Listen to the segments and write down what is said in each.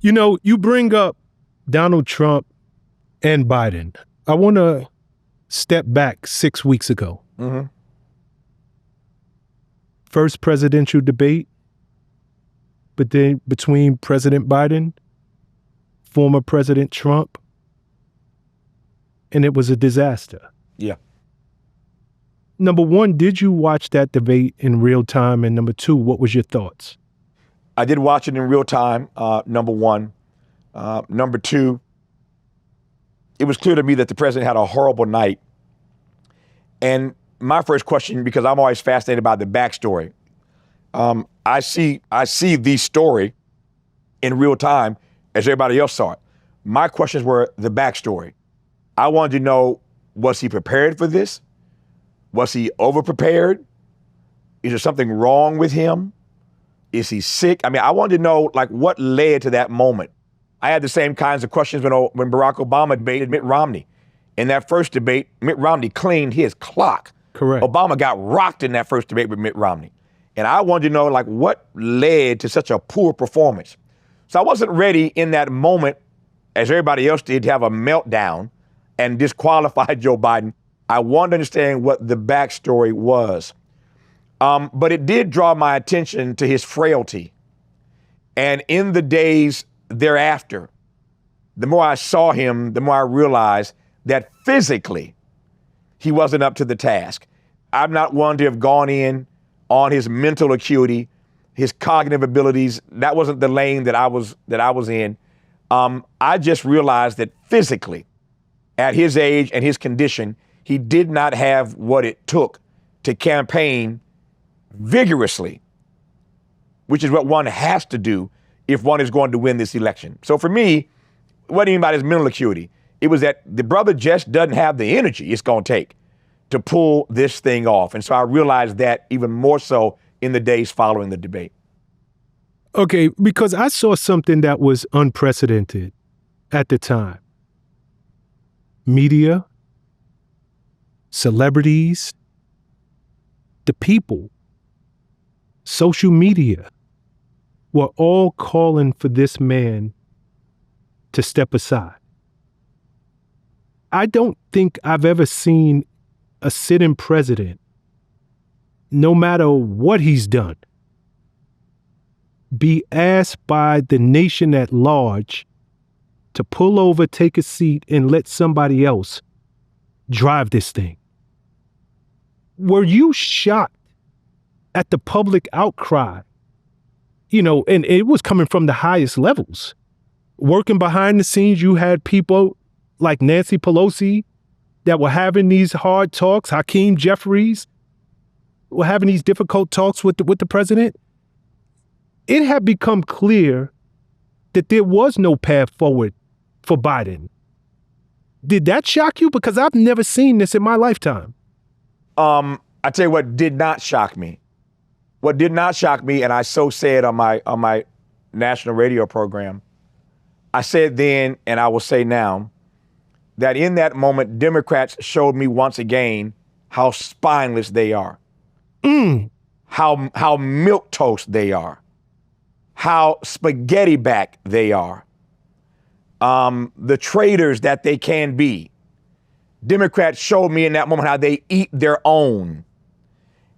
You know, you bring up Donald Trump and Biden. I want to step back 6 weeks ago. Mm-hmm. First presidential debate between President Biden, former President Trump, and it was a disaster. Yeah. Number one, did you watch that debate in real time? And number two, what was your thoughts? I did watch it in real time, number one. Number two, it was clear to me that the president had a horrible night. And my first question, because I'm always fascinated by the backstory, I see the story in real time as everybody else saw it. My questions were the backstory. I wanted to know, was he prepared for this? Was he over-prepared? Is there something wrong with him? Is he sick? I mean, I wanted to know, like, what led to that moment. I had the same kinds of questions when Barack Obama debated Mitt Romney. In that first debate, Mitt Romney cleaned his clock. Correct. Obama got rocked in that first debate with Mitt Romney. And I wanted to know, like, what led to such a poor performance? So I wasn't ready in that moment, as everybody else did, to have a meltdown and disqualify Joe Biden. I wanted to understand what the backstory was. But it did draw my attention to his frailty. And in the days thereafter, the more I saw him, the more I realized that physically he wasn't up to the task. I'm not one to have gone in on his mental acuity, his cognitive abilities. That wasn't the lane that I was in. I just realized that physically, at his age and his condition, he did not have what it took to campaign vigorously, which is what one has to do if one is going to win this election. So for me, it wasn't even about his mental acuity. It was that the brother just doesn't have the energy it's going to take to pull this thing off. And so I realized that even more so in the days following the debate. Okay, because I saw something that was unprecedented at the time. Media, celebrities, the people, social media were all calling for this man to step aside. I don't think I've ever seen a sitting president, no matter what he's done, be asked by the nation at large to pull over, take a seat, and let somebody else drive this thing. Were you shocked at the public outcry? You know, and it was coming from the highest levels. Working behind the scenes, you had people like Nancy Pelosi that were having these hard talks. Hakeem Jeffries were having these difficult talks with the president. It had become clear that there was no path forward for Biden. Did that shock you? Because I've never seen this in my lifetime. I tell you what did not shock me. What did not shock me, and I so said on my national radio program, I said then, and I will say now, that in that moment, Democrats showed me once again how spineless they are, how milquetoast they are, how spaghetti back they are, the traitors that they can be. Democrats showed me in that moment how they eat their own.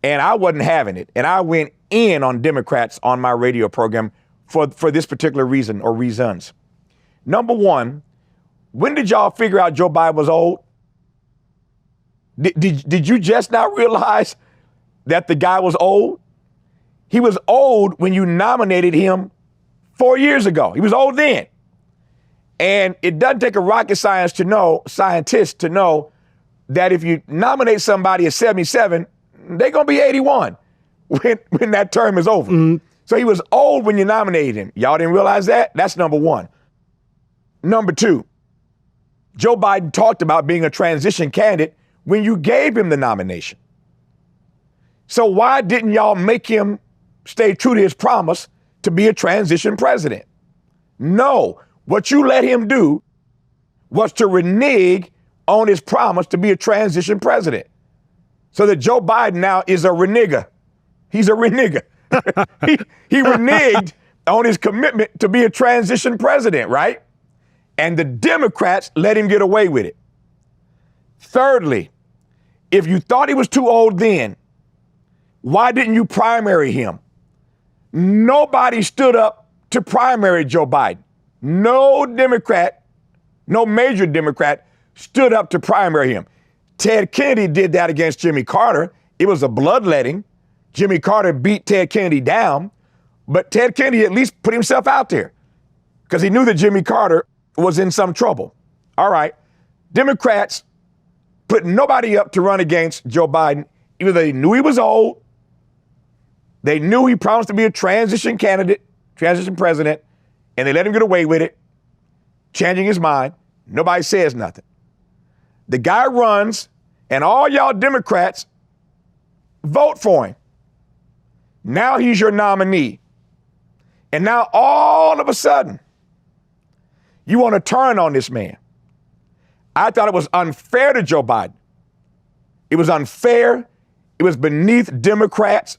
And I wasn't having it. And I went in on Democrats on my radio program for this particular reason or reasons. Number one, when did y'all figure out Joe Biden was old? Did you just not realize that the guy was old? He was old when you nominated him 4 years ago. He was old then. And it doesn't take a rocket scientist to know that if you nominate somebody at 77, they're going to be 81 when that term is over. Mm-hmm. So he was old when you nominated him. Y'all didn't realize that? That's number one. Number two, Joe Biden talked about being a transition candidate when you gave him the nomination. So why didn't y'all make him stay true to his promise to be a transition president? No, what you let him do was to renege on his promise to be a transition president. So that Joe Biden now is a renegger. He's a renegger. he reneged on his commitment to be a transition president, right? And the Democrats let him get away with it. Thirdly, if you thought he was too old then, why didn't you primary him? Nobody stood up to primary Joe Biden. No Democrat, no major Democrat stood up to primary him. Ted Kennedy did that against Jimmy Carter. It was a bloodletting. Jimmy Carter beat Ted Kennedy down, but Ted Kennedy at least put himself out there because he knew that Jimmy Carter was in some trouble. All right. Democrats put nobody up to run against Joe Biden. Either they knew he was old, they knew he promised to be a transition candidate, transition president, and they let him get away with it, changing his mind. Nobody says nothing. The guy runs, and all y'all Democrats vote for him. Now he's your nominee. And now all of a sudden, you want to turn on this man. I thought it was unfair to Joe Biden. It was unfair. It was beneath Democrats.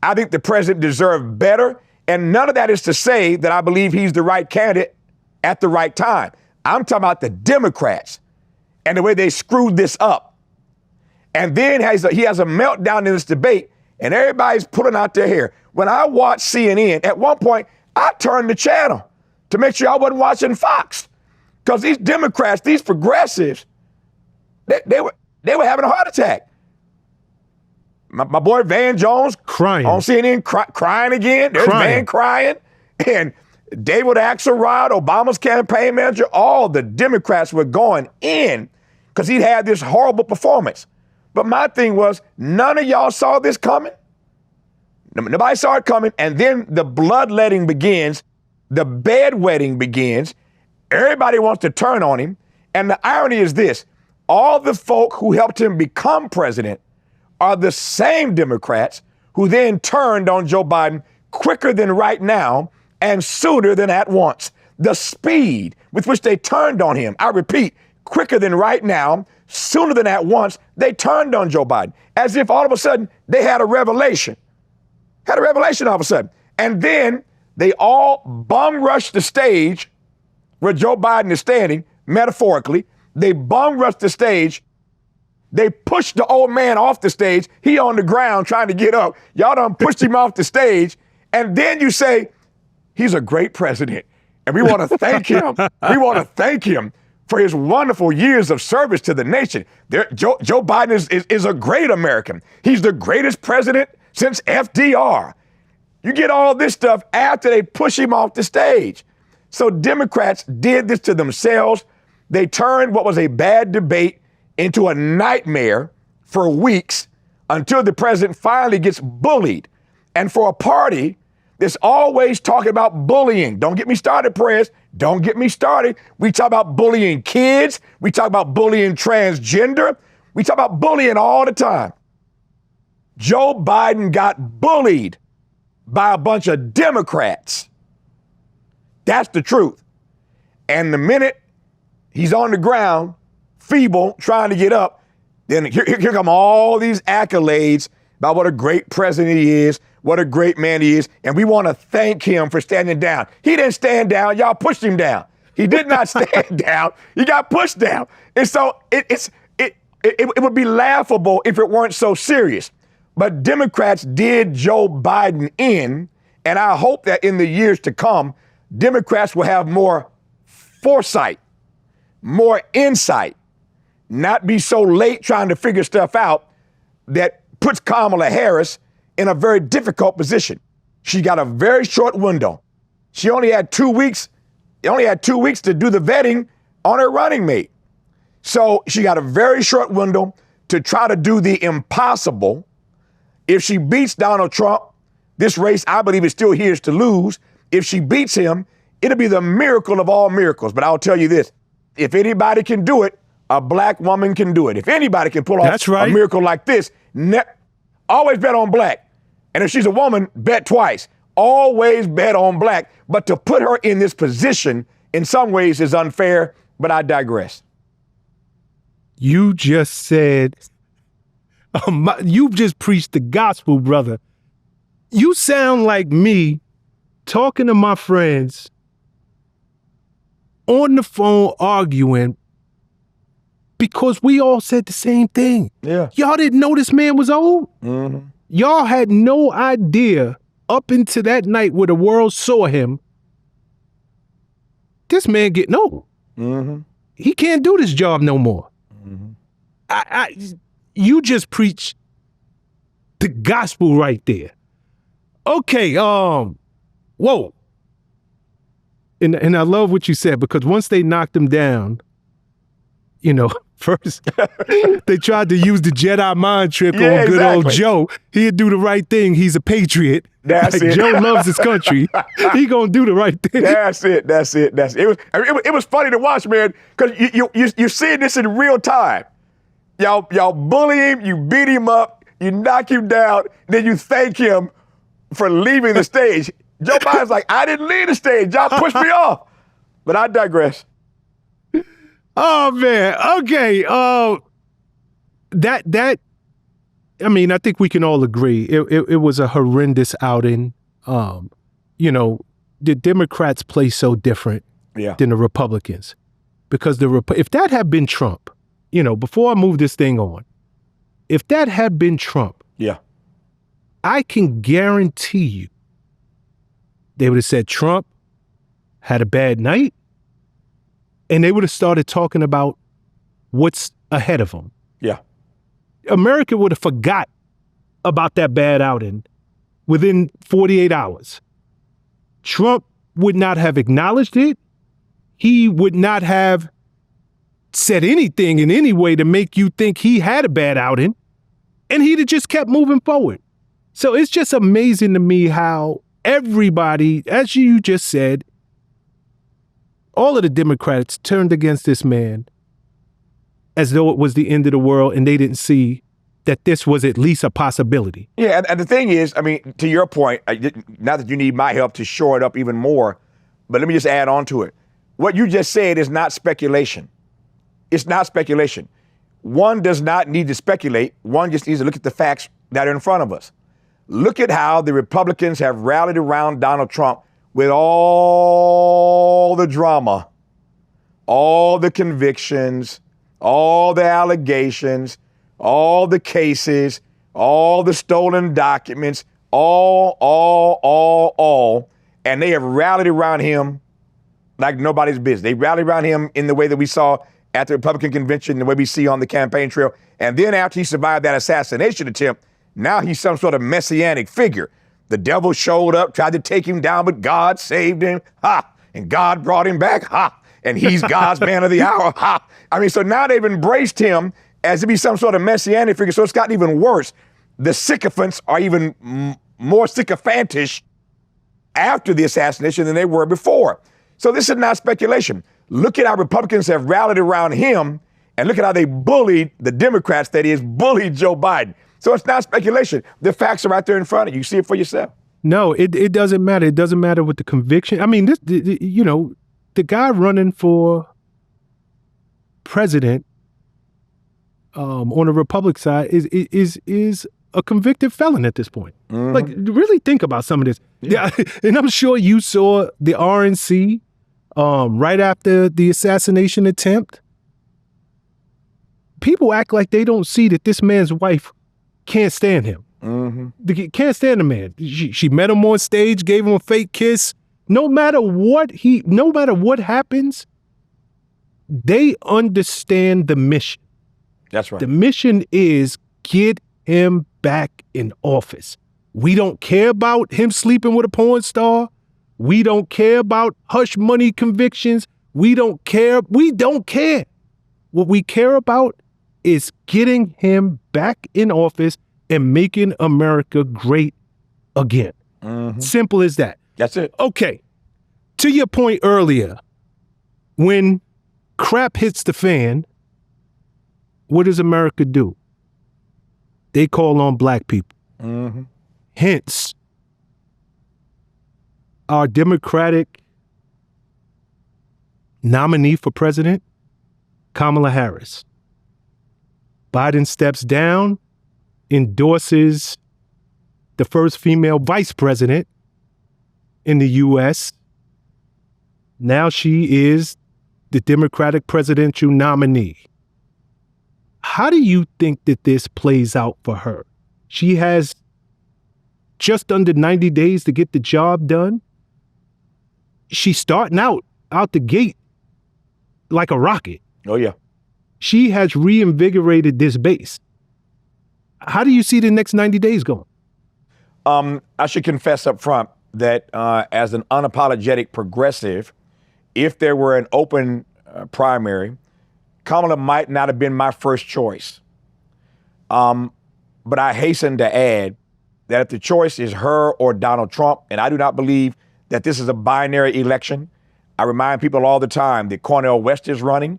I think the president deserved better. And none of that is to say that I believe he's the right candidate at the right time. I'm talking about the Democrats and the way they screwed this up. And then he has a meltdown in this debate, and everybody's pulling out their hair. When I watched CNN, at one point, I turned the channel to make sure I wasn't watching Fox. Because these Democrats, these progressives, they were having a heart attack. My boy Van Jones crying on CNN, crying again. There's Van crying. And David Axelrod, Obama's campaign manager, all the Democrats were going in because he'd had this horrible performance. But my thing was, none of y'all saw this coming. Nobody saw it coming. And then the bloodletting begins. The bedwetting begins. Everybody wants to turn on him. And the irony is this. All the folk who helped him become president are the same Democrats who then turned on Joe Biden quicker than right now and sooner than at once. The speed with which they turned on him, I repeat, quicker than right now, sooner than at once, they turned on Joe Biden as if all of a sudden they had a revelation. Had a revelation all of a sudden. And then they all bum rushed the stage where Joe Biden is standing, metaphorically. They bum rushed the stage. They pushed the old man off the stage. He on the ground trying to get up. Y'all done pushed him off the stage. And then you say, he's a great president. And we want to thank him. We want to thank him for his wonderful years of service to the nation. Joe Biden is a great American. He's the greatest president since FDR. You get all this stuff after they push him off the stage. So Democrats did this to themselves. They turned what was a bad debate into a nightmare for weeks until the president finally gets bullied. And for a party that's always talking about bullying, don't get me started, Prez, don't get me started. We talk about bullying kids. We talk about bullying transgender. We talk about bullying all the time. Joe Biden got bullied by a bunch of Democrats. That's the truth. And the minute he's on the ground, feeble, trying to get up, then here come all these accolades about what a great president he is, what a great man he is, and we want to thank him for standing down. He didn't stand down. Y'all pushed him down. He did not stand down. He got pushed down. And so it would be laughable if it weren't so serious. But Democrats did Joe Biden in, and I hope that in the years to come, Democrats will have more foresight, more insight, not be so late trying to figure stuff out that puts Kamala Harris in a very difficult position. She got a very short window. She only had 2 weeks. Only had 2 weeks to do the vetting on her running mate. So she got a very short window to try to do the impossible. If she beats Donald Trump, this race, I believe, is still hers to lose. If she beats him, it'll be the miracle of all miracles. But I'll tell you this, if anybody can do it, a black woman can do it. If anybody can pull off a miracle like this, always bet on black. And if she's a woman, bet twice. Always bet on black. But to put her in this position in some ways is unfair, but I digress. You just said, you just preached the gospel, brother. You sound like me talking to my friends on the phone arguing because we all said the same thing. Yeah. Y'all didn't know this man was old. Mm-hmm. Y'all had no idea up into that night where the world saw him. This man getting old. Mm-hmm. He can't do this job no more. Mm-hmm. You just preach the gospel right there. Okay, whoa. And I love what you said, because once they knocked him down, first they tried to use the Jedi mind trick on good old Joe. He'd do the right thing. He's a patriot. That's it. Joe loves his country. He gonna do the right thing. That's it. It was funny to watch, man, because you're seeing this in real time. Y'all bully him, you beat him up, you knock him down, then you thank him for leaving the stage. Joe Biden's like, I didn't leave the stage. Y'all pushed me off. But I digress. Oh man. Okay. I think we can all agree it was a horrendous outing. The Democrats play so different than the Republicans, because if that had been Trump, before I move this thing on, if that had been Trump, I can guarantee you they would have said Trump had a bad night, and they would have started talking about what's ahead of him. Yeah. America would have forgot about that bad outing within 48 hours. Trump would not have acknowledged it. He would not have said anything in any way to make you think he had a bad outing, and he'd have just kept moving forward. So it's just amazing to me how everybody, as you just said, all of the Democrats turned against this man as though it was the end of the world, and they didn't see that this was at least a possibility. Yeah, and the thing is, to your point, not that you need my help to shore it up even more, but let me just add on to it. What you just said is not speculation. It's not speculation. One does not need to speculate. One just needs to look at the facts that are in front of us. Look at how the Republicans have rallied around Donald Trump with all the drama, all the convictions, all the allegations, all the cases, all the stolen documents, all, and they have rallied around him like nobody's business. They rallied around him in the way that we saw at the Republican convention, the way we see on the campaign trail. And then after he survived that assassination attempt, now he's some sort of messianic figure. The devil showed up, tried to take him down, but God saved him. Ha! And God brought him back. Ha! And he's God's man of the hour. Ha! So now they've embraced him as if he's some sort of messianic figure. So it's gotten even worse. The sycophants are even more sycophantish after the assassination than they were before. So this is not speculation. Look at how Republicans have rallied around him, and look at how they bullied the Democrats, that is, bullied Joe Biden. So it's not speculation. The facts are right there in front of you. You see it for yourself. No, it doesn't matter. It doesn't matter with the conviction. The guy running for president on the Republican side is a convicted felon at this point. Mm-hmm. Like, really think about some of this. Yeah. And I'm sure you saw the RNC right after the assassination attempt. People act like they don't see that this man's wife can't stand him. Mm-hmm. Can't stand the man. She met him on stage, gave him a fake kiss. No matter what happens, they understand the mission. That's right. The mission is get him back in office. We don't care about him sleeping with a porn star. We don't care about hush money convictions. We don't care. What we care about is getting him back in office and making America great again. Mm-hmm. Simple as that. That's it. Okay. To your point earlier, when crap hits the fan, what does America do? They call on black people. Mm-hmm. Hence, our Democratic nominee for president, Kamala Harris. Biden steps down, endorses the first female vice president, in the U.S. Now she is the Democratic presidential nominee. How do you think that this plays out for her? She has just under 90 days to get the job done. She's starting out the gate like a rocket. Oh, yeah. She has reinvigorated this base. How do you see the next 90 days going? I should confess up front that as an unapologetic progressive, if there were an open primary, Kamala might not have been my first choice. But I hasten to add that if the choice is her or Donald Trump, and I do not believe that this is a binary election. I remind people all the time that Cornel West is running,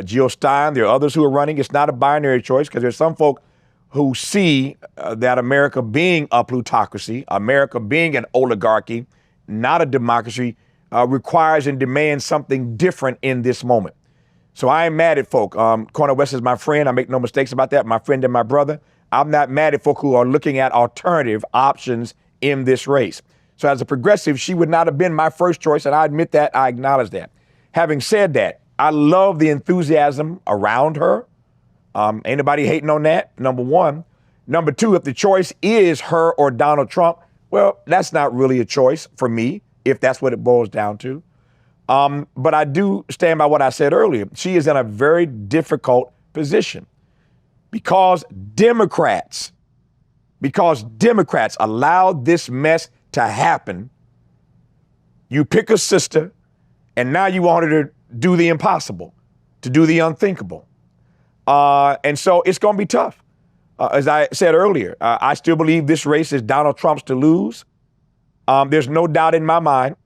Jill Stein, there are others who are running. It's not a binary choice because there's some folk who see that America being a plutocracy, America being an oligarchy, not a democracy, requires and demands something different in this moment. So I ain't mad at folk. Cornel West is my friend. I make no mistakes about that. My friend and my brother. I'm not mad at folk who are looking at alternative options in this race. So as a progressive, she would not have been my first choice, and I admit that, I acknowledge that. Having said that, I love the enthusiasm around her. Ain't nobody hating on that, number one. Number two, if the choice is her or Donald Trump, well, that's not really a choice for me, if that's what it boils down to. But I do stand by what I said earlier. She is in a very difficult position because Democrats allowed this mess to happen. You pick a sister, and now you want her to do the impossible, to do the unthinkable. And so it's going to be tough. As I said earlier, I still believe this race is Donald Trump's to lose. There's no doubt in my mind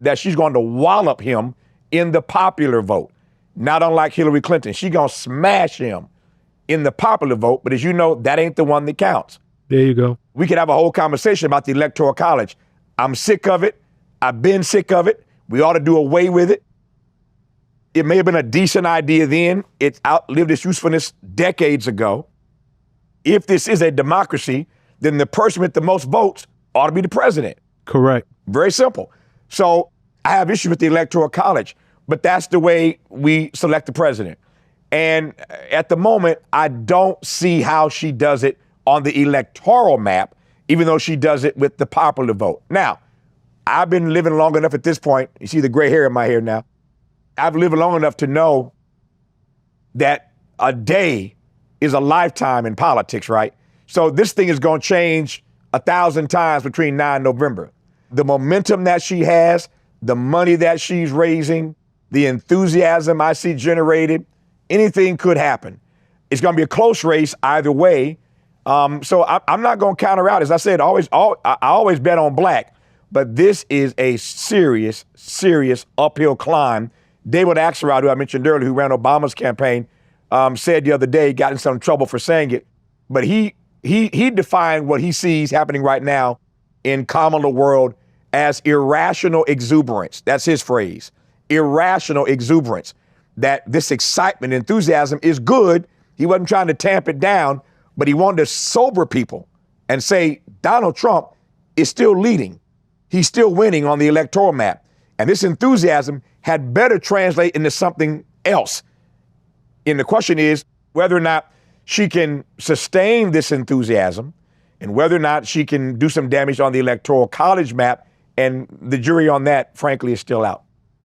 that she's going to wallop him in the popular vote, not unlike Hillary Clinton. She's going to smash him in the popular vote, but as you know, that ain't the one that counts. There you go. We could have a whole conversation about the Electoral College. I'm sick of it. I've been sick of it. We ought to do away with it. It may have been a decent idea then. It outlived its usefulness decades ago. If this is a democracy, then the person with the most votes ought to be the president. Correct. Very simple. So I have issues with the Electoral College, but that's the way we select the president. And at the moment, I don't see how she does it on the electoral map, even though she does it with the popular vote. Now, I've been living long enough at this point. You see the gray hair in my hair now. I've lived long enough to know that a day is a lifetime in politics, right? So this thing is going to change 1,000 times between now and November. The momentum that she has, the money that she's raising, the enthusiasm I see generated, anything could happen. It's going to be a close race either way. So I'm not going to counter out. As I said, I always bet on black, but this is a serious, serious uphill climb. David Axelrod, who I mentioned earlier, who ran Obama's campaign, said the other day, got in some trouble for saying it, but he defined what he sees happening right now in Kamala world as irrational exuberance. That's his phrase, irrational exuberance. That this excitement, enthusiasm is good. He wasn't trying to tamp it down, but he wanted to sober people and say Donald Trump is still leading. He's still winning on the electoral map. And this enthusiasm had better translate into something else. And the question is whether or not she can sustain this enthusiasm and whether or not she can do some damage on the Electoral College map. And the jury on that, frankly, is still out.